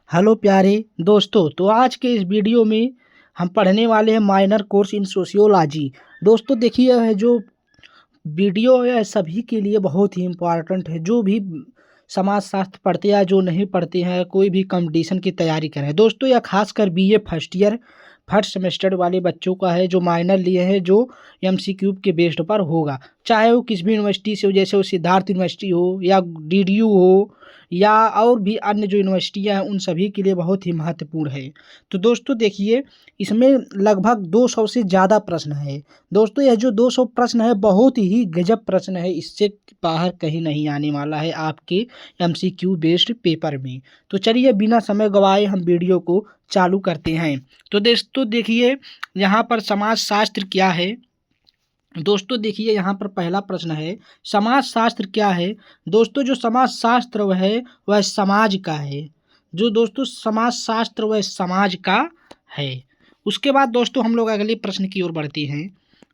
Hello प्यारे दोस्तों। तो आज के इस वीडियो में हम पढ़ने वाले हैं माइनर कोर्स इन सोशियोलॉजी। दोस्तों देखिए, यह जो वीडियो है सभी के लिए बहुत ही इम्पोर्टेंट है, जो भी समाज शास्त्र पढ़ते हैं, जो नहीं पढ़ते हैं, कोई भी कंपटीशन की तैयारी करें। दोस्तों यह खासकर BA first year first semester वाले बच्चों का है, जो माइनर लिए हैं, जो एमसीक्यू के बेस्ड पर होगा। चाहे वो किसी भी यूनिवर्सिटी से हो, जैसे वो सिद्धार्थ यूनिवर्सिटी हो या डीडीयू हो या और भी अन्य जो यूनिवर्सिटियां हैं, उन सभी के लिए बहुत ही महत्वपूर्ण है। तो दोस्तों देखिए, इसमें लगभग 200 से ज़्यादा प्रश्न है। दोस्तों यह जो 200 प्रश्न है बहुत ही गजब प्रश्न है, इससे बाहर कहीं नहीं आने वाला है आपके एमसीक्यू बेस्ड पेपर में। तो चलिए बिना समय गवाए हम वीडियो को चालू करते हैं। तो दोस्तों देखिए, यहाँ पर समाज शास्त्र क्या है। दोस्तों देखिए, यहाँ पर पहला प्रश्न है, समाज शास्त्र क्या है। दोस्तों जो समाज शास्त्र वह समाज का है। जो दोस्तों समाज शास्त्र वह समाज का है। उसके बाद दोस्तों हम लोग अगले प्रश्न की ओर बढ़ते हैं।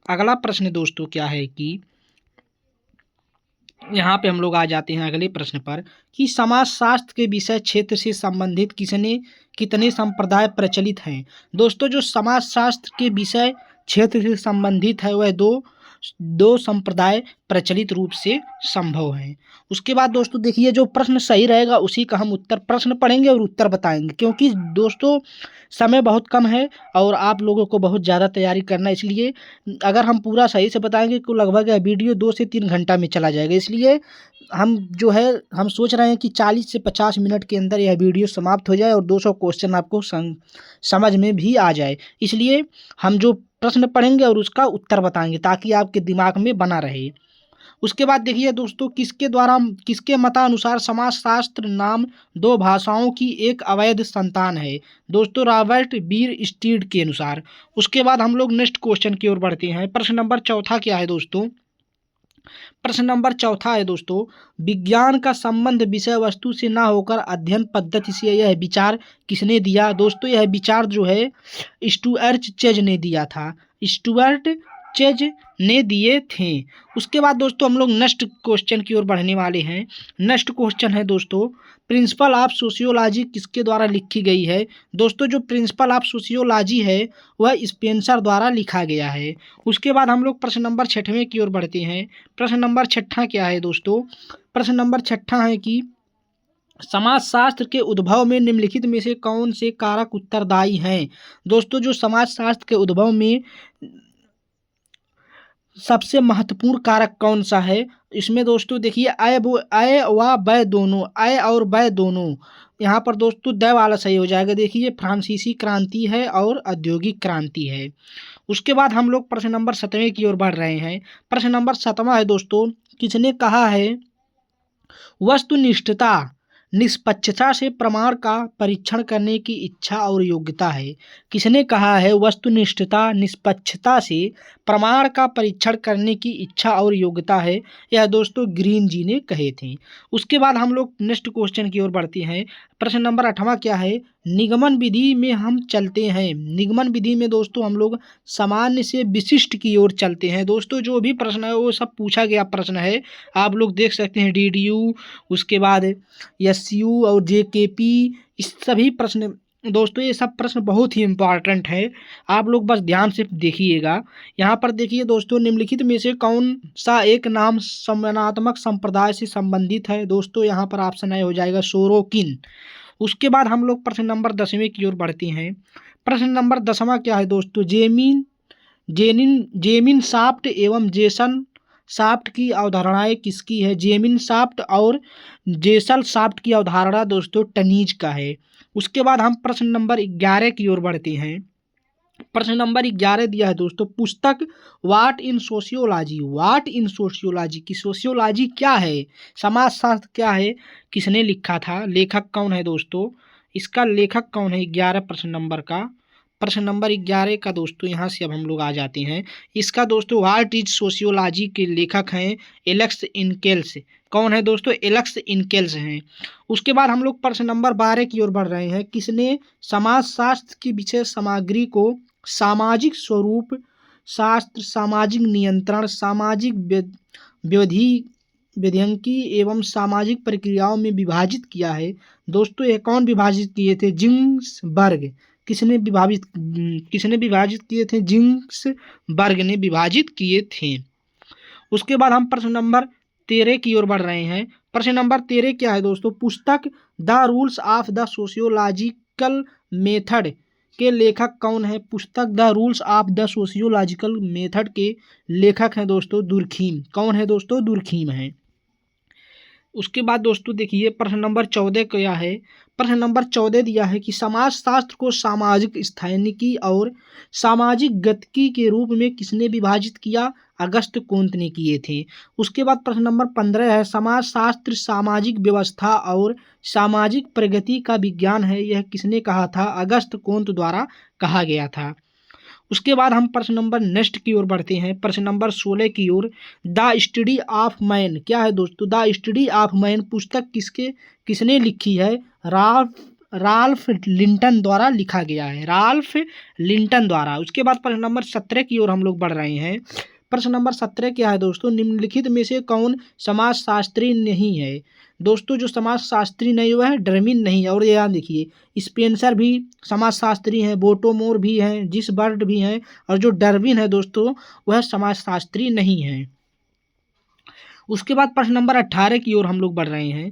अगला प्रश्न दोस्तों क्या है कि यहाँ पे हम लोग आ जाते हैं अगले प्रश्न पर कि समाज शास्त्र के विषय क्षेत्र से संबंधित कितने संप्रदाय प्रचलित हैं। दोस्तों जो समाज शास्त्र के विषय क्षेत्र से संबंधित है वह दो संप्रदाय प्रचलित रूप से संभव है। उसके बाद दोस्तों देखिए, जो प्रश्न सही रहेगा उसी का हम उत्तर प्रश्न पढ़ेंगे और उत्तर बताएंगे, क्योंकि दोस्तों समय बहुत कम है और आप लोगों को बहुत ज़्यादा तैयारी करना है। इसलिए अगर हम पूरा सही से बताएंगे तो लगभग यह वीडियो 2 से 3 घंटा में चला जाएगा। इसलिए हम सोच रहे हैं कि 40 से 50 मिनट के अंदर यह वीडियो समाप्त हो जाए और 200 क्वेश्चन आपको समझ में भी आ जाए। इसलिए हम जो प्रश्न पढ़ेंगे और उसका उत्तर बताएंगे ताकि आपके दिमाग में बना रहे। उसके बाद देखिए दोस्तों, किसके मतानुसार समाजशास्त्र नाम दो भाषाओं की एक अवैध संतान है। दोस्तों रॉबर्ट बीर स्टीड के अनुसार। उसके बाद हम लोग नेक्स्ट क्वेश्चन की ओर बढ़ते हैं। प्रश्न नंबर चौथा क्या है दोस्तों। प्रश्न नंबर चौथा है दोस्तों, विज्ञान का संबंध विषय वस्तु से ना होकर अध्ययन पद्धति से यह विचार किसने दिया। दोस्तों यह विचार जो है स्टुअर्ट चेज ने दिया था। स्टुअर्ट चेज ने दिए थे। उसके बाद दोस्तों हम लोग नेक्स्ट क्वेश्चन की ओर बढ़ने वाले हैं। नेक्स्ट क्वेश्चन है दोस्तों, प्रिंसिपल ऑफ सोशियोलॉजी किसके द्वारा लिखी गई है। दोस्तों जो प्रिंसिपल ऑफ सोशियोलॉजी है वह स्पेंसर द्वारा लिखा गया है। उसके बाद हम लोग प्रश्न नंबर 6वें की ओर बढ़ते हैं। प्रश्न नंबर 6 क्या है दोस्तों। प्रश्न नंबर 6 है कि समाजशास्त्र के उद्भव में निम्नलिखित में से कौन से कारक उत्तरदायी हैं। दोस्तों जो समाजशास्त्र के उद्भव में सबसे महत्वपूर्ण कारक कौन सा है। इसमें दोस्तों देखिए, अय व बै दोनों, अय और बै दोनों, यहाँ पर दोस्तों दै वाला सही हो जाएगा। देखिए फ्रांसीसी क्रांति है और औद्योगिक क्रांति है। उसके बाद हम लोग प्रश्न नंबर 7वें की ओर बढ़ रहे हैं। प्रश्न नंबर 7वां है दोस्तों, किसने कहा है वस्तुनिष्ठता निष्पक्षता से प्रमाण का परीक्षण करने की इच्छा और योग्यता है। किसने कहा है वस्तुनिष्ठता निष्पक्षता से प्रमाण का परीक्षण करने की इच्छा और योग्यता है। यह दोस्तों ग्रीन जी ने कहे थे। उसके बाद हम लोग नेक्स्ट क्वेश्चन की ओर बढ़ते हैं। प्रश्न नंबर 8वां क्या है, निगमन विधि में हम चलते हैं। निगमन विधि में दोस्तों हम लोग सामान्य से विशिष्ट की ओर चलते हैं। दोस्तों जो भी प्रश्न है वो सब पूछा गया प्रश्न है, आप लोग देख सकते हैं डीडीयू, उसके बाद एसयू और जेकेपी, इस सभी प्रश्न दोस्तों ये सब प्रश्न बहुत ही इम्पोर्टेंट है, आप लोग बस ध्यान से देखिएगा। यहाँ पर देखिए दोस्तों, निम्नलिखित में से कौन सा एक नाम सम्मानात्मक संप्रदाय से संबंधित है। दोस्तों यहाँ पर ऑप्शन ए हो जाएगा सोरोकिन। उसके बाद हम लोग प्रश्न नंबर 10वें की ओर बढ़ते हैं। प्रश्न नंबर 10वां क्या है दोस्तों, जेमिन शाफ्ट एवं जेसन शाफ्ट की अवधारणाएं किसकी है। जेमिन शाफ्ट और जेसल शाफ्ट की अवधारणा दोस्तों टनीज का है। उसके बाद हम प्रश्न नंबर 11 की ओर बढ़ते हैं। प्रश्न नंबर 11 दिया है दोस्तों, पुस्तक व्हाट इन सोशियोलॉजी की सोशियोलॉजी क्या है, समाजशास्त्र क्या है, किसने लिखा था, लेखक कौन है दोस्तों, इसका लेखक कौन है। 11 प्रश्न नंबर का, प्रश्न नंबर 11 का दोस्तों यहाँ से अब हम लोग आ जाते हैं। इसका दोस्तों व्हाट इज सोशियोलॉजी के लेखक हैं एलेक्स इनकेल्स। कौन है दोस्तों, एलेक्स इनकेल्स हैं। उसके बाद हम लोग प्रश्न नंबर 12 की ओर बढ़ रहे हैं। किसने समाजशास्त्र की विषय सामग्री को सामाजिक स्वरूप शास्त्र, सामाजिक नियंत्रण, सामाजिक विधि विधियंकी एवं सामाजिक प्रक्रियाओं में विभाजित किया है। दोस्तों यह कौन विभाजित किए थे? जिन्सबर्ग। किसने विभाजित किए थे? जिन्सबर्ग ने विभाजित किए थे। उसके बाद हम प्रश्न नंबर 13 की ओर बढ़ रहे हैं। प्रश्न नंबर 13 क्या है दोस्तों? पुस्तक the rules of the sociological method के लेखक कौन है? पुस्तक the rules of the sociological method के लेखक हैं दोस्तों दुर्खीम। कौन है दोस्तों? दुर्खीम है। उसके बाद दोस्तों देखिए प्रश्न नंबर 14 क्या है? प्रश्न नंबर 14 दिया है कि समाजशास्त्र को सामाजिक स्थानिकी और सामाजिक गतिकी के रूप में किसने विभाजित किया? अगस्त कोंत ने किए थे। उसके बाद प्रश्न नंबर 15 है, समाजशास्त्र सामाजिक व्यवस्था और सामाजिक प्रगति का विज्ञान है, यह किसने कहा था? अगस्त कोंत द्वारा कहा गया था। उसके बाद हम प्रश्न नंबर नेक्स्ट की ओर बढ़ते हैं। प्रश्न नंबर 16 की ओर, द स्टडी ऑफ मैन क्या है दोस्तों? द स्टडी ऑफ मैन पुस्तक किसने लिखी है? राल्फ लिंटन द्वारा लिखा गया है। राल्फ लिंटन द्वारा। उसके बाद प्रश्न नंबर 17 की ओर हम लोग बढ़ रहे हैं। प्रश्न नंबर 17 क्या है दोस्तों? निम्नलिखित में से कौन समाजशास्त्री नहीं है? दोस्तों जो समाजशास्त्री नहीं हुआ है डार्विन नहीं है। और यहाँ देखिए स्पेंसर भी समाजशास्त्री हैं, बोटोमोर भी हैं, जिसबर्ड भी हैं, और जो डार्विन है दोस्तों वह समाजशास्त्री नहीं है। उसके बाद प्रश्न नंबर 18 की ओर हम लोग बढ़ रहे हैं।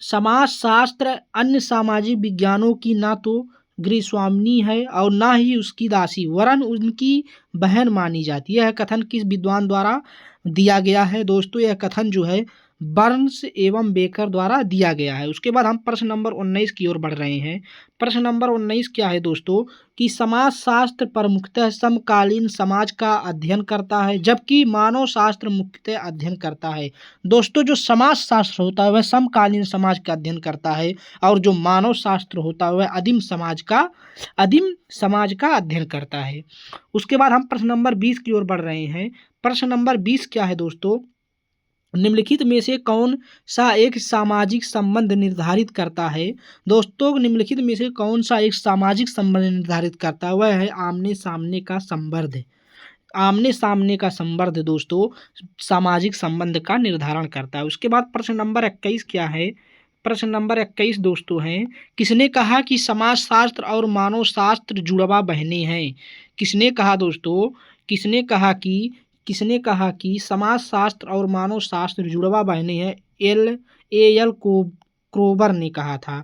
समाजशास्त्र अन्य सामाजिक विज्ञानों की ना तो गृहस्वामिनी है और ना ही उसकी दासी, वरन उनकी बहन मानी जाती है। यह कथन किस विद्वान द्वारा दिया गया है दोस्तों? यह कथन जो है बर्न्स एवं बेकर द्वारा दिया गया है। उसके बाद हम प्रश्न नंबर 19 की ओर बढ़ रहे हैं। प्रश्न नंबर 19 क्या है दोस्तों? कि समाजशास्त्र प्रमुखतः समकालीन समाज का अध्ययन करता है, जबकि मानव शास्त्र मुख्यतः अध्ययन करता है। दोस्तों जो समाजशास्त्र होता है वह समकालीन समाज का अध्ययन करता है, और जो मानव शास्त्र होता है वह आदिम समाज का अध्ययन करता है। उसके बाद हम प्रश्न नंबर 20 की ओर बढ़ रहे हैं। प्रश्न नंबर 20 क्या है दोस्तों? निम्नलिखित में से कौन सा एक सामाजिक संबंध निर्धारित करता है? दोस्तों निम्नलिखित में से कौन सा एक सामाजिक संबंध निर्धारित करता है? वह है आमने सामने का संबंध। आमने सामने का संबंध दोस्तों सामाजिक संबंध का निर्धारण करता है। उसके बाद प्रश्न नंबर 21 क्या है? प्रश्न नंबर 21 दोस्तों है, किसने कहा कि समाजशास्त्र और मानव शास्त्र जुड़वा बहने हैं? किसने कहा दोस्तों? किसने कहा कि समाजशास्त्र और मानव शास्त्र जुड़वा बहने हैं? एल क्रोबर ने कहा था।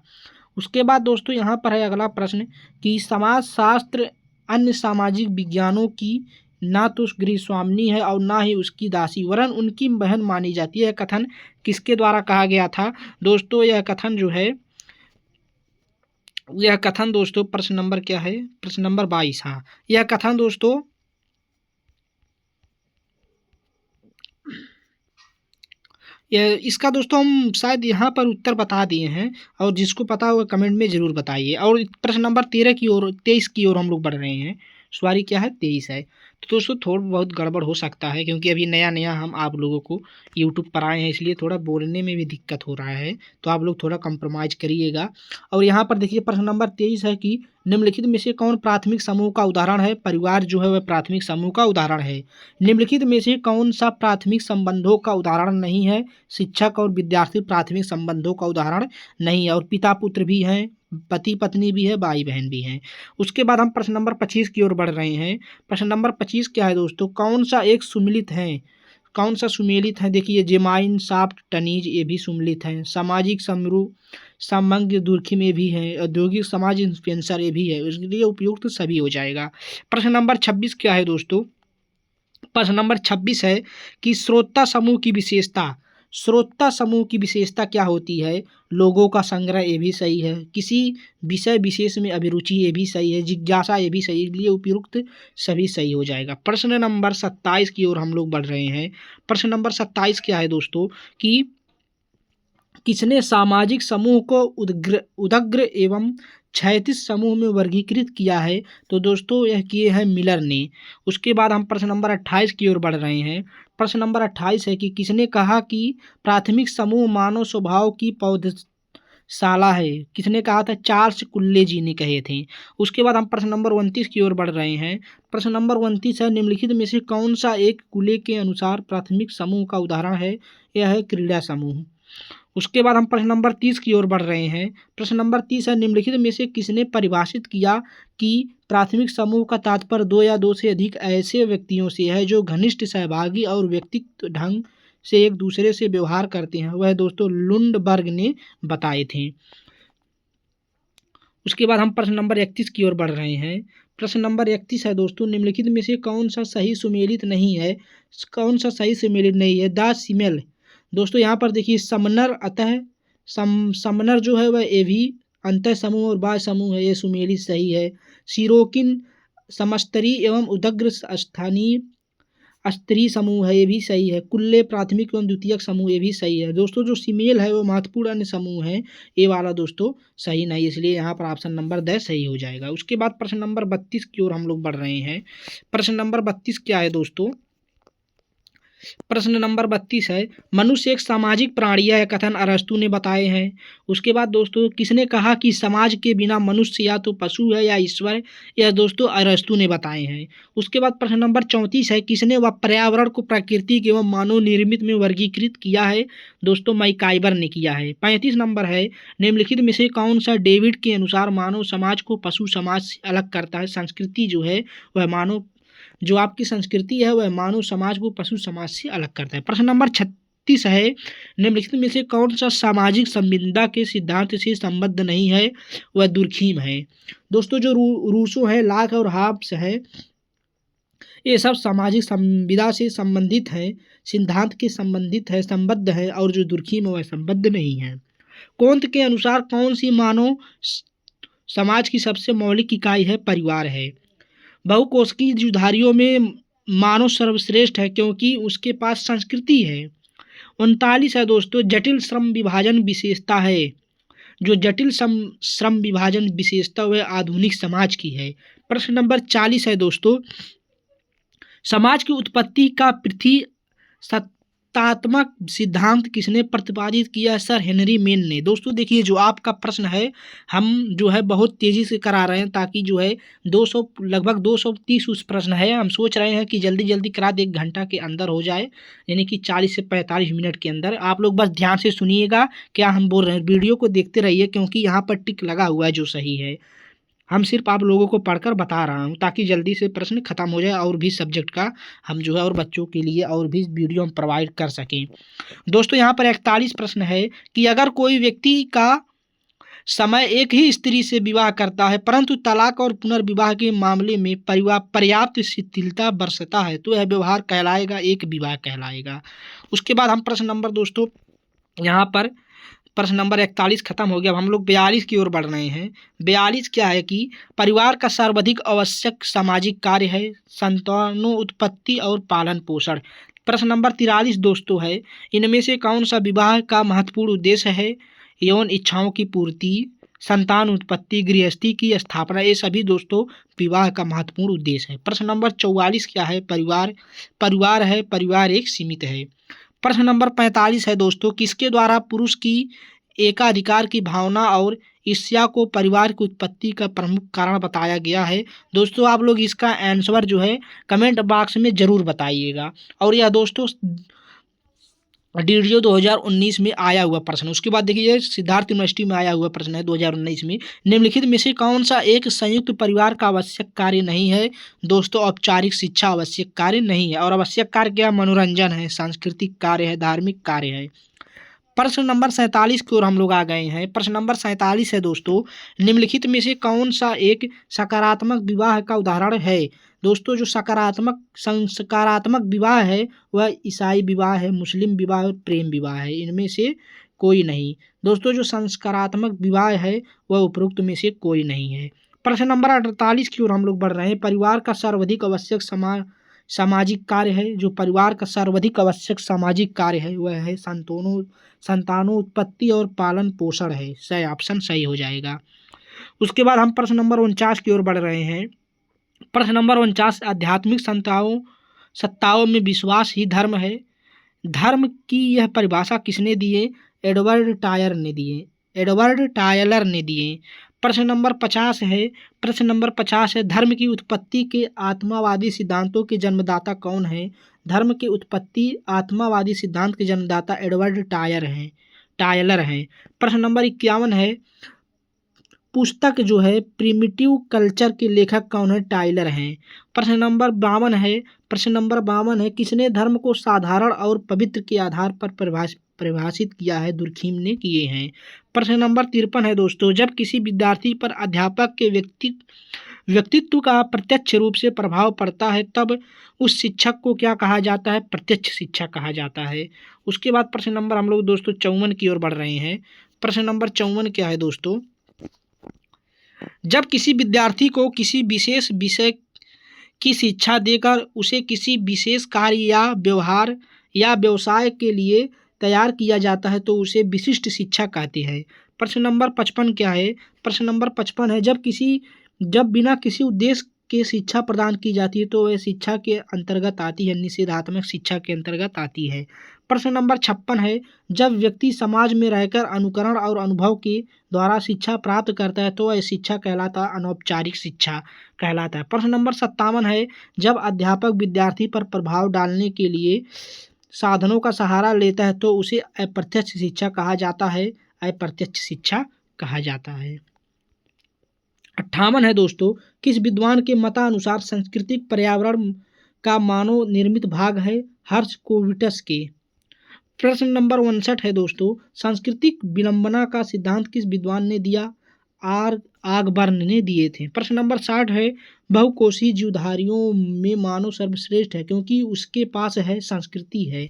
उसके बाद दोस्तों यहाँ पर है अगला प्रश्न कि समाजशास्त्र अन्य सामाजिक विज्ञानों की ना तो गृहस्वामिनी है और ना ही उसकी दासी, वरन उनकी बहन मानी जाती है। कथन किसके द्वारा कहा गया था दोस्तों? यह कथन दोस्तों प्रश्न नंबर क्या है? प्रश्न नंबर 22। हाँ, यह कथन दोस्तों इसका दोस्तों हम शायद यहाँ पर उत्तर बता दिए हैं, और जिसको पता होगा कमेंट में ज़रूर बताइए। और प्रश्न नंबर 23 की ओर हम लोग बढ़ रहे हैं। सॉरी क्या है? 23 है। तो दोस्तों थोड़ा बहुत गड़बड़ हो सकता है, क्योंकि अभी नया नया हम आप लोगों को यूट्यूब पर आए हैं, इसलिए थोड़ा बोलने में भी दिक्कत हो रहा है, तो आप लोग थोड़ा कंप्रोमाइज़ करिएगा। और यहाँ पर देखिए प्रश्न नंबर 23 है कि निम्नलिखित में से कौन प्राथमिक समूह का उदाहरण है? परिवार जो है वह प्राथमिक समूह का उदाहरण है। निम्नलिखित में से कौन सा प्राथमिक संबंधों का उदाहरण नहीं है? शिक्षक और विद्यार्थी प्राथमिक संबंधों का उदाहरण नहीं है, और पिता पुत्र भी हैं, पति पत्नी भी है, भाई बहन भी हैं। उसके बाद हम प्रश्न नंबर 25 की ओर बढ़ रहे हैं। प्रश्न नंबर 25 क्या है दोस्तों? कौन सा एक सुमेलित है? कौन सा सुमेलित है? देखिए जेमाइन, शाफ्ट, टनीज ये भी सुमेलित हैं। सामाजिक समग्र दुर्खिम ये भी है। औद्योगिक समाज स्पेंसर ये भी है। उसके लिए उपयुक्त सभी हो जाएगा। प्रश्न नंबर 26 क्या है दोस्तों? प्रश्न नंबर 26 है कि श्रोता समूह की विशेषता क्या होती है? लोगों का संग्रह ये भी सही है। किसी विषय विशेष में अभिरुचि ये भी सही है। जिज्ञासा ये भी सही है। इसलिए उपयुक्त सभी सही हो जाएगा। प्रश्न नंबर 27 की ओर हम लोग बढ़ रहे हैं। प्रश्न नंबर 27 क्या है दोस्तों? कि किसने सामाजिक समूह को उदग्र एवं क्षैतिज समूह में वर्गीकृत किया है? तो दोस्तों यह किए हैं मिलर ने। उसके बाद हम प्रश्न नंबर 28 की ओर बढ़ रहे हैं। प्रश्न नंबर 28 है कि किसने कहा कि प्राथमिक समूह मानव स्वभाव की पौधशाला है? किसने कहा था? चार्ल्स कुल्ले जी ने कहे थे। उसके बाद हम प्रश्न नंबर 29 की ओर बढ़ रहे हैं। प्रश्न नंबर 29 है, निम्नलिखित में से कौन सा एक कुल्ले के अनुसार प्राथमिक समूह का उदाहरण है? यह है क्रीड़ा समूह। उसके बाद हम प्रश्न नंबर 30 की ओर बढ़ रहे हैं। प्रश्न नंबर 30 है, निम्नलिखित में से किसने परिभाषित किया कि प्राथमिक समूह का तात्पर्य दो या दो से अधिक ऐसे व्यक्तियों से है जो घनिष्ठ सहभागी और व्यक्तित्व ढंग से एक दूसरे से व्यवहार करते हैं। वह दोस्तों लुंडबर्ग ने बताए थे। उसके बाद हम प्रश्न नंबर 31 की ओर बढ़ रहे हैं। प्रश्न नंबर 31 है दोस्तों, निम्नलिखित में से कौन सा सही सुमेलित नहीं है, कौन सा सही सुमेलित नहीं है। द सिमेल दोस्तों यहाँ पर देखिए समनर अतः समनर जो है वह ए भी अंतः समूह और बाह्य समूह है, ये सुमेलित सही है। सिरोकिन समस्तरी एवं उदग्र स्थानीय स्त्री समूह है, ये भी सही है। कुल्ले प्राथमिक एवं द्वितीयक समूह, ये भी सही है। दोस्तों जो सीमेल है वो महत्वपूर्ण अन्य समूह है, ये वाला दोस्तों सही नहीं, इसलिए यहाँ पर ऑप्शन नंबर 10 सही हो जाएगा। उसके बाद प्रश्न नंबर 32 की ओर हम लोग बढ़ रहे हैं। प्रश्न नंबर 32 क्या है दोस्तों, प्रश्न नंबर 32 है, मनुष्य एक सामाजिक प्राणी है, कथन अरस्तु ने बताए हैं। उसके बाद दोस्तों किसने कहा कि समाज के बिना मनुष्य या तो पशु है या ईश्वर, यह दोस्तों अरस्तु ने बताए हैं। उसके बाद प्रश्न नंबर 34 है, किसने वह पर्यावरण को प्राकृतिक एवं मानव निर्मित में वर्गीकृत किया है। दोस्तों मैकाइबर ने किया है। 35 नंबर है, निम्नलिखित में से कौन सा डेविड के अनुसार मानव समाज को पशु समाज से अलग करता है। संस्कृति जो है वह मानव, जो आपकी संस्कृति है वह मानव समाज को पशु समाज से अलग करता है। प्रश्न नंबर 36 है, निम्नलिखित में से कौन सा सामाजिक संविदा के सिद्धांत से संबद्ध नहीं है। वह दुर्खीम है। दोस्तों जो रूसो है, लाक और हाब्स है, ये सब सामाजिक संविदा से संबंधित है, सिद्धांत के संबंधित है, संबद्ध है, और जो दुर्खीम है वह संबद्ध नहीं है। कोंत के अनुसार कौन सी मानव समाज की सबसे मौलिक इकाई है। परिवार है। बहुकोशिकीय जीवधारियों में मानव सर्वश्रेष्ठ है क्योंकि उसके पास संस्कृति है। 39 है दोस्तों, जटिल श्रम विभाजन विशेषता है, जो जटिल श्रम विभाजन विशेषता वह आधुनिक समाज की है। प्रश्न नंबर 40 है दोस्तों, समाज की उत्पत्ति का पृथ्वी सत्तात्मक सिद्धांत किसने प्रतिपादित किया। सर हेनरी मेन ने। दोस्तों देखिए जो आपका प्रश्न है हम जो है बहुत तेज़ी से करा रहे हैं ताकि जो है 200 लगभग 230 उस प्रश्न है, हम सोच रहे हैं कि जल्दी जल्दी करा दे, 1 घंटा के अंदर हो जाए, यानी कि 40 से 45 मिनट के अंदर। आप लोग बस ध्यान से सुनिएगा क्या हम बोल रहे हैं, वीडियो को देखते रहिए क्योंकि यहाँ पर टिक लगा हुआ है जो सही है। हम सिर्फ आप लोगों को पढ़कर बता रहा हूँ ताकि जल्दी से प्रश्न खत्म हो जाए और भी सब्जेक्ट का हम जो है और बच्चों के लिए और भी वीडियो हम प्रोवाइड कर सकें। दोस्तों यहाँ पर 41 प्रश्न है कि अगर कोई व्यक्ति का समय एक ही स्त्री से विवाह करता है परंतु तलाक और पुनर्विवाह के मामले में परिवार पर्याप्त शिथिलता बरसता है तो यह व्यवहार कहलाएगा, एक विवाह कहलाएगा। उसके बाद हम प्रश्न नंबर दोस्तों यहाँ पर प्रश्न नंबर 41 खत्म हो गया। अब हम लोग 42 की ओर बढ़ रहे हैं। 42 क्या है कि परिवार का सर्वाधिक आवश्यक सामाजिक कार्य है संतानोत्पत्ति और पालन पोषण। प्रश्न नंबर 43 दोस्तों है, इनमें से कौन सा विवाह का महत्वपूर्ण उद्देश्य है। यौन इच्छाओं की पूर्ति, संतान उत्पत्ति, गृहस्थी की स्थापना, ये सभी दोस्तों विवाह का महत्वपूर्ण उद्देश्य है। प्रश्न नंबर 44 क्या है, परिवार है, परिवार एक सीमित है। प्रश्न नंबर 45 है दोस्तों, किसके द्वारा पुरुष की एकाधिकार की भावना और ईर्ष्या को परिवार की उत्पत्ति का प्रमुख कारण बताया गया है। दोस्तों आप लोग इसका आंसर जो है कमेंट बॉक्स में ज़रूर बताइएगा। और यह दोस्तों DDO 2019 में आया हुआ प्रश्न। उसके बाद देखिए सिद्धार्थ यूनिवर्सिटी में आया हुआ प्रश्न है 2019 में, निम्नलिखित में से कौन सा एक संयुक्त परिवार का आवश्यक कार्य नहीं है। दोस्तों औपचारिक शिक्षा आवश्यक कार्य नहीं है। और आवश्यक कार्य क्या, मनोरंजन है, सांस्कृतिक कार्य है, धार्मिक कार्य है। प्रश्न नंबर 47 की ओर हम लोग आ गए हैं। प्रश्न नंबर 47 है दोस्तों, निम्नलिखित में से कौन सा एक सकारात्मक विवाह का उदाहरण है। दोस्तों जो सकारात्मक विवाह है वह ईसाई विवाह है, मुस्लिम विवाह और प्रेम विवाह है, इनमें से कोई नहीं। दोस्तों जो संस्कारात्मक विवाह है वह उपरोक्त में से कोई नहीं है। प्रश्न नंबर 48 की ओर हम लोग बढ़ रहे हैं। परिवार का सर्वाधिक आवश्यक सामाजिक कार्य है, जो परिवार का सर्वाधिक आवश्यक सामाजिक कार्य है वह है संतानोत्पत्ति और पालन पोषण है। सही ऑप्शन सही हो जाएगा। उसके बाद हम प्रश्न नंबर 49 की ओर बढ़ रहे हैं। प्रश्न नंबर 49, आध्यात्मिक सत्ताओं में विश्वास ही धर्म है। धर्म की यह परिभाषा किसने दी है। एडवर्ड टायलर ने दिए। प्रश्न नंबर 50 है। प्रश्न नंबर 50 है, धर्म की उत्पत्ति के आत्मावादी सिद्धांतों के जन्मदाता कौन है। धर्म की उत्पत्ति आत्मावादी सिद्धांत के जन्मदाता एडवर्ड टायर हैं। टायलर हैं। प्रश्न नंबर 51 है, पुस्तक जो है प्रिमिटिव कल्चर के लेखक कौन है? टाइलर हैं। प्रश्न नंबर 52 है, किसने धर्म को साधारण और पवित्र के आधार पर परिभाषित किया है? दुर्खिम ने किए हैं। प्रश्न नंबर 53 है दोस्तों, जब किसी विद्यार्थी पर अध्यापक के व्यक्तित्व का प्रत्यक्ष रूप से प्रभाव पड़ता है तब उस शिक्षक को क्या कहा जाता है? प्रत्यक्ष शिक्षक कहा जाता है। उसके बाद प्रश्न नंबर हम लोग दोस्तों 54 की ओर बढ़ रहे हैं। प्रश्न नंबर 54 क्या है दोस्तों, जब किसी विद्यार्थी को किसी विशेष विषय की शिक्षा देकर उसे किसी विशेष कार्य या व्यवहार या व्यवसाय के लिए तैयार किया जाता है तो उसे विशिष्ट शिक्षा कहते हैं। प्रश्न नंबर 55 क्या है? प्रश्न नंबर 55 है, जब बिना किसी उद्देश्य के शिक्षा प्रदान की जाती है तो वह शिक्षा के अंतर्गत आती है, निषेधात्मक शिक्षा के अंतर्गत आती है। प्रश्न नंबर 56 है, जब व्यक्ति समाज में रहकर अनुकरण और अनुभव के द्वारा शिक्षा प्राप्त करता है तो वह शिक्षा कहलाता है, अनौपचारिक शिक्षा कहलाता है। प्रश्न नंबर 57 है, जब अध्यापक विद्यार्थी पर प्रभाव डालने के लिए साधनों का सहारा लेता है तो उसे अप्रत्यक्ष शिक्षा कहा जाता है, अप्रत्यक्ष शिक्षा कहा जाता है। 58 है दोस्तों, किस विद्वान के मतानुसार सांस्कृतिक पर्यावरण का मानव निर्मित भाग है? हर्षकोविटस के। प्रश्न नंबर 59 है दोस्तों, सांस्कृतिक विडंबना का सिद्धांत किस विद्वान ने दिया? आगबर्न ने दिए थे। प्रश्न नंबर 60 है, बहुकोषीय जीवधारियों में मानव सर्वश्रेष्ठ है क्योंकि उसके पास है संस्कृति है।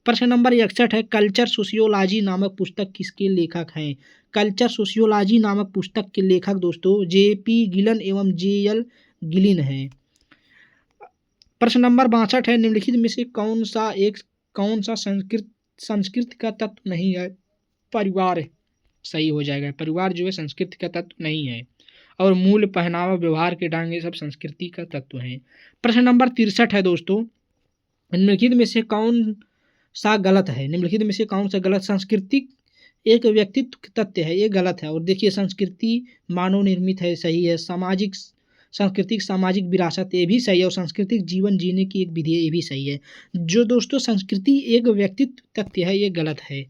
प्रश्न नंबर 61 है, कल्चर सोशियोलॉजी नामक पुस्तक किसके लेखक हैं? कल्चर सोशियोलॉजी नामक पुस्तक के लेखक दोस्तों जेपी गिलन एवं जेएल गिलिन हैं। प्रश्न नंबर 62 है, निम्नलिखित में से कौन सा संस्कृति का तत्व नहीं है? परिवार सही हो जाएगा। परिवार जो है संस्कृति का तत्व नहीं है और मूल पहनावा व्यवहार के ढंग ये सब संस्कृति का तत्व है। प्रश्न नंबर 63 है दोस्तों, निम्नलिखित में से कौन सा गलत है? निम्नलिखित में से कौन सा गलत? सांस्कृतिक एक व्यक्तित्व तथ्य है, ये गलत है। और देखिए संस्कृति मानव निर्मित है, सही है। सांस्कृतिक सामाजिक विरासत ये भी सही है और सांस्कृतिक जीवन जीने की एक विधि ये भी सही है। जो दोस्तों संस्कृति एक व्यक्तित्व तथ्य है ये गलत है।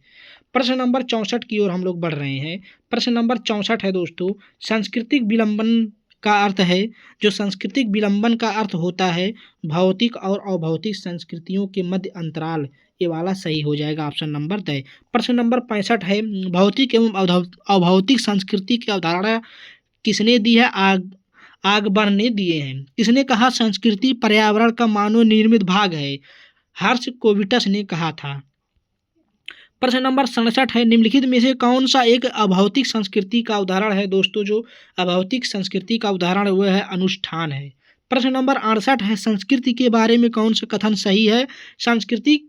प्रश्न नंबर 64 की ओर हम लोग बढ़ रहे हैं। प्रश्न नंबर 64 है दोस्तों, सांस्कृतिक विलंबन का अर्थ है, जो सांस्कृतिक विलंबन का अर्थ होता है भौतिक और अभौतिक संस्कृतियों के मध्य अंतराल, ये वाला सही हो जाएगा, ऑप्शन नंबर द। प्रश्न नंबर 65 है, भौतिक एवं अभौतिक संस्कृति की अवधारणा किसने दी है? आगबर्न ने दिए हैं। किसने कहा संस्कृति पर्यावरण का मानव निर्मित भाग है? हर्षकोविटस ने कहा था। प्रश्न नंबर 67 है, निम्नलिखित में से कौन सा एक अभौतिक संस्कृति का उदाहरण है? दोस्तों जो अभौतिक संस्कृति का उदाहरण वह है अनुष्ठान है। प्रश्न नंबर 68 है, संस्कृति के बारे में कौन सा कथन सही है? संस्कृति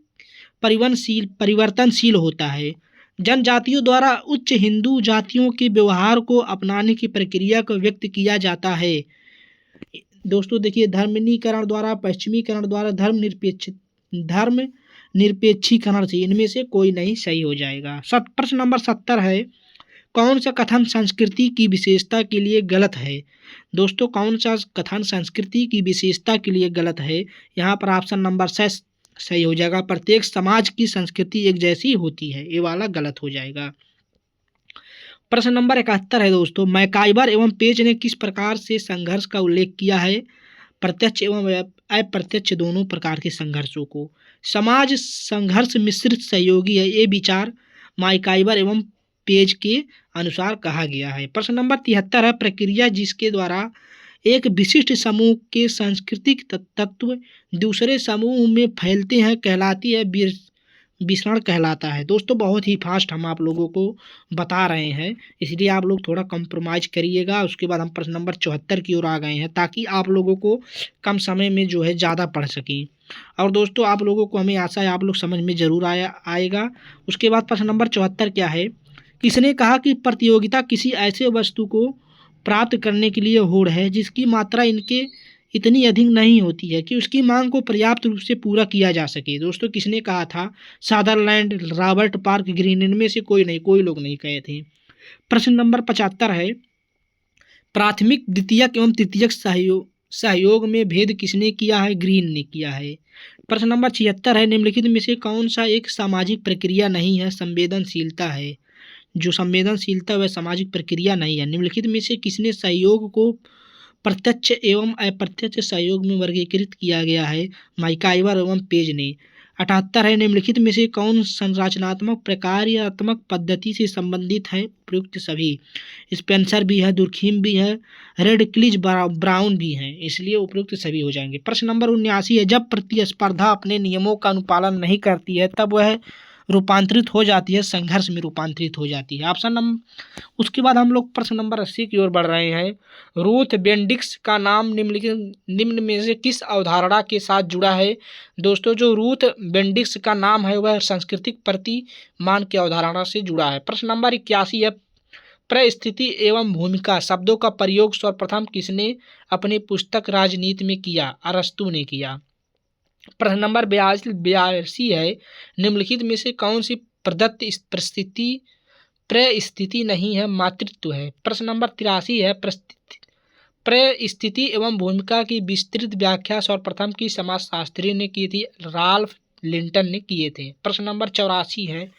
परिवर्तनशील होता है। जनजातियों द्वारा उच्च हिंदू जातियों के व्यवहार को अपनाने की प्रक्रिया को व्यक्त किया जाता है। दोस्तों देखिए, धर्मनीकरण द्वारा, पश्चिमीकरण द्वारा, धर्म निरपेक्षीकरण से, इनमें से कोई नहीं सही हो जाएगा। प्रश्न नंबर 70 है, कौन सा कथन संस्कृति की विशेषता के लिए गलत है? दोस्तों कौन सा कथन संस्कृति की विशेषता के लिए गलत है? यहाँ पर ऑप्शन नंबर 6 सही हो जाएगा। प्रत्येक समाज की संस्कृति एक जैसी होती है, ये वाला गलत हो जाएगा। प्रश्न नंबर 71 है दोस्तों, मैकाइवर एवं पेज ने किस प्रकार से संघर्ष का उल्लेख किया है? प्रत्यक्ष एवं अप्रत्यक्ष दोनों प्रकार के संघर्षों को। समाज संघर्ष मिश्रित सहयोगी है, ये विचार मैकाइवर एवं पेज के अनुसार कहा गया है। प्रश्न नंबर 73 है, प्रक्रिया जिसके द्वारा एक विशिष्ट समूह के सांस्कृतिक तत्व दूसरे समूह में फैलते हैं कहलाती है विसरण कहलाता है। दोस्तों बहुत ही फास्ट हम आप लोगों को बता रहे हैं, इसलिए आप लोग थोड़ा कंप्रोमाइज़ करिएगा। उसके बाद हम प्रश्न नंबर 74 की ओर आ गए हैं ताकि आप लोगों को कम समय में जो है ज़्यादा पढ़ सकें। और दोस्तों आप लोगों को हमें आशा है आप लोग समझ में ज़रूर आएगा। उसके बाद प्रश्न नंबर 74 क्या है, किसने कहा कि प्रतियोगिता किसी ऐसे वस्तु को प्राप्त करने के लिए होड़ है जिसकी मात्रा इनके इतनी अधिक नहीं होती है कि उसकी मांग को पर्याप्त रूप से पूरा किया जा सके? दोस्तों किसने कहा था? सादरलैंड, रॉबर्ट पार्क ग्रीन, इनमें से कोई लोग नहीं कहे थे। प्रश्न नंबर 75 है, प्राथमिक द्वितीयक एवं तृतीयक सहयोग में भेद किसने किया है? ग्रीन ने किया है। प्रश्न नंबर 76 है, निम्नलिखित में से कौन सा एक सामाजिक प्रक्रिया नहीं है? संवेदनशीलता है। जो संवेदनशीलता वह सामाजिक प्रक्रिया नहीं है। निम्नलिखित में से किसने सहयोग को प्रत्यक्ष एवं अप्रत्यक्ष सहयोग में वर्गीकृत किया गया है? माइकाइवर एवं पेज ने। 78 है, निम्नलिखित में से कौन संरचनात्मक प्रकार्यात्मक पद्धति से संबंधित है? उपयुक्त सभी। स्पेंसर भी है, दुर्खीम भी है, रेडक्लिज ब्राउन भी है, इसलिए उपयुक्त सभी हो जाएंगे। प्रश्न नंबर 79 है, जब प्रतिस्पर्धा अपने नियमों का अनुपालन नहीं करती है तब वह रूपांतरित हो जाती है, संघर्ष में रूपांतरित हो जाती है। ऑप्शन नंबर, उसके बाद हम लोग प्रश्न नंबर 80 की ओर बढ़ रहे हैं। रूथ बेंडिक्स का नाम निम्न में से किस अवधारणा के साथ जुड़ा है? दोस्तों, जो रूथ बेंडिक्स का नाम है वह सांस्कृतिक प्रतिमान की अवधारणा से जुड़ा है। प्रश्न नंबर 81 है, परिस्थिति एवं भूमिका शब्दों का प्रयोग सर्वप्रथम किसने अपनी पुस्तक राजनीति में किया? अरस्तु ने किया। प्रश्न नंबर 82 है, निम्नलिखित में से कौन सी प्रदत्त परिस्थिति नहीं है? मातृत्व है। प्रश्न नंबर 83 है, परिस्थिति एवं भूमिका की विस्तृत व्याख्या सर्वप्रथम की समाजशास्त्री ने की थी? राल्फ लिंटन ने किए थे। प्रश्न नंबर 84 है,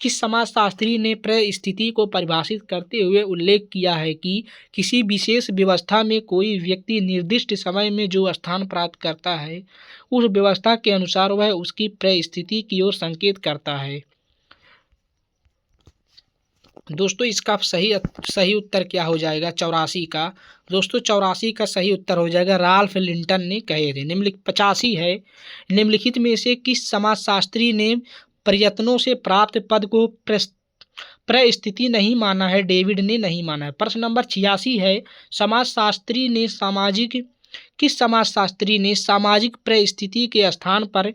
किस समाजशास्त्री ने परिस्थिति को परिभाषित करते हुए उल्लेख किया है कि किसी विशेष व्यवस्था में कोई व्यक्ति निर्दिष्ट समय में जो स्थान प्राप्त करता है उस व्यवस्था के अनुसार वह उसकी परिस्थिति की ओर संकेत करता है? दोस्तों, इसका सही उत्तर क्या हो जाएगा? 84 का। दोस्तों, 84 का सही उत्तर हो जाएगा राल्फ लिंटन ने कहे थे। 85 है, निम्नलिखित में से किस समाजशास्त्री ने प्रयत्नों से प्राप्त पद को परिस्थिति नहीं माना है? डेविड ने नहीं माना है। प्रश्न नंबर 86 है, किस समाजशास्त्री ने सामाजिक परिस्थिति के स्थान पर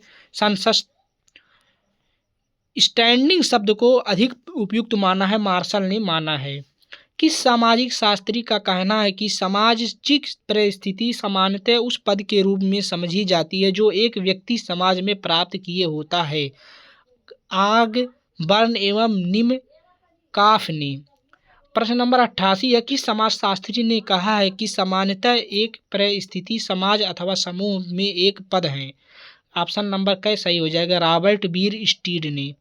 स्टैंडिंग शब्द को अधिक उपयुक्त माना है? मार्शल ने माना है। किस सामाजिक शास्त्री का कहना है कि सामाजिक परिस्थिति सामान्यतः उस पद के रूप में समझी जाती है जो एक व्यक्ति समाज में प्राप्त किए होता है? आग बर्न एवं निम काफ ने। प्रश्न नंबर 88 है, किस समाजशास्त्री ने कहा है कि सामान्यतः एक परिस्थिति समाज अथवा समूह में एक पद है? ऑप्शन नंबर क सही हो जाएगा, रॉबर्ट बीर स्टीड ने।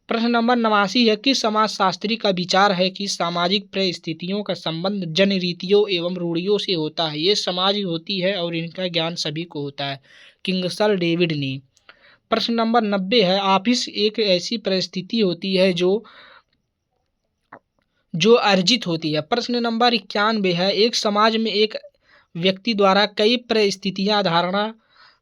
प्रश्न नंबर 89 है, किस समाजशास्त्री का विचार है कि सामाजिक परिस्थितियों का संबंध जन रीतियों एवं रूढ़ियों से होता है? ये समाज होती है और इनका ज्ञान सभी को होता है? किंगसल डेविड ने। प्रश्न नंबर 90 है, ऑफिस एक ऐसी परिस्थिति होती है जो अर्जित होती है। प्रश्न नंबर 91 है, एक समाज में एक व्यक्ति द्वारा कई परिस्थितियां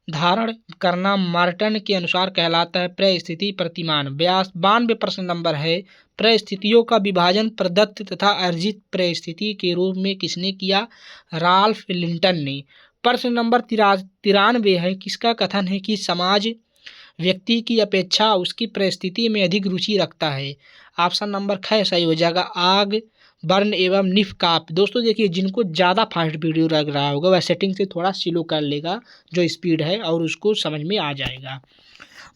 धारण करना मार्टन के अनुसार कहलाता है परिस्थिति प्रतिमान। 92 प्रश्न नंबर है, परिस्थितियों का विभाजन प्रदत्त तथा अर्जित परिस्थिति के रूप में किसने किया? राल्फ लिंटन ने। प्रश्न नंबर 93 है, किसका कथन है कि समाज व्यक्ति की अपेक्षा उसकी परिस्थिति में अधिक रुचि रखता है? ऑप्शन नंबर ख सही हो जाएगा, आग बर्न एवं निफ काप। दोस्तों देखिए, जिनको ज़्यादा फास्ट वीडियो लग रहा होगा वह सेटिंग से थोड़ा स्लो कर लेगा जो स्पीड है और उसको समझ में आ जाएगा।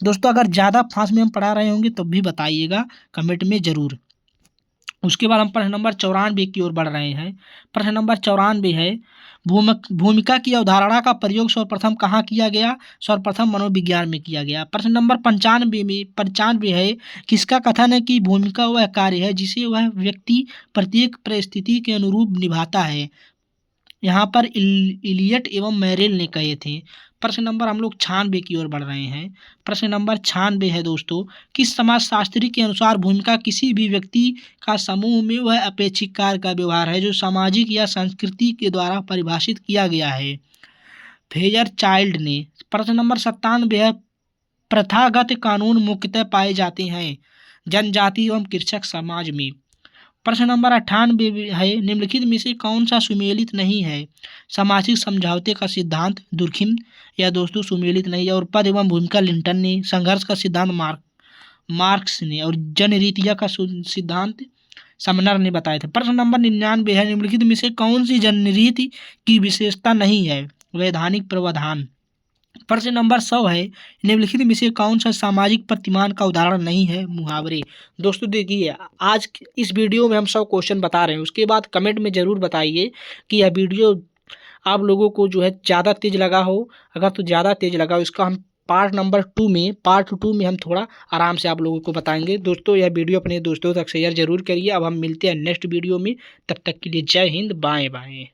दोस्तों, अगर ज़्यादा फास्ट में हम पढ़ा रहे होंगे तो भी बताइएगा कमेंट में ज़रूर। उसके बाद हम प्रश्न नंबर 94 की ओर बढ़ रहे हैं। प्रश्न नंबर 94 है, भूमिका की अवधारणा का प्रयोग सर्वप्रथम कहाँ किया गया? सर्वप्रथम मनोविज्ञान में किया गया। प्रश्न नंबर 95 है, किसका कथन है कि भूमिका वह कार्य है जिसे वह व्यक्ति प्रत्येक परिस्थिति के अनुरूप निभाता है? यहाँ पर इलियट एवं मैरेल ने कहे थे। प्रश्न नंबर हम लोग 96 की ओर बढ़ रहे हैं। प्रश्न नंबर 96 है दोस्तों, किस समाजशास्त्री के अनुसार भूमिका किसी भी व्यक्ति का समूह में वह अपेक्षित कार्य का व्यवहार है जो सामाजिक या संस्कृति के द्वारा परिभाषित किया गया है? फेयर चाइल्ड ने। प्रश्न नंबर 97 है, प्रथागत कानून मुख्यतः पाए जाते हैं जनजाति एवं कृषक समाज में। प्रश्न नंबर 98 है, निम्नलिखित में से कौन सा सुमेलित नहीं है? सामाजिक समझौते का सिद्धांत दुर्खिम या दोस्तों सुमेलित नहीं है, और पद एवं भूमिका लिंटन ने, संघर्ष का सिद्धांत मार्क्स ने, और जनरीतिया का सिद्धांत समनर ने बताए थे। प्रश्न नंबर 99 है, निम्नलिखित में से कौन सी जनरीति की विशेषता नहीं है? वैधानिक प्रावधान। प्रश्न नंबर 100 है, निम्नलिखित में से कौन सा सामाजिक प्रतिमान का उदाहरण नहीं है? मुहावरे। दोस्तों देखिए, आज इस वीडियो में हम 100 क्वेश्चन बता रहे हैं, उसके बाद कमेंट में ज़रूर बताइए कि यह वीडियो आप लोगों को जो है ज़्यादा तेज लगा हो। अगर तो ज़्यादा तेज लगा हो, इसका हम पार्ट टू में हम थोड़ा आराम से आप लोगों को बताएंगे। दोस्तों यह वीडियो अपने दोस्तों तक शेयर जरूर करिए। अब हम मिलते हैं नेक्स्ट वीडियो में, तब तक के लिए जय हिंद, बाय बाय।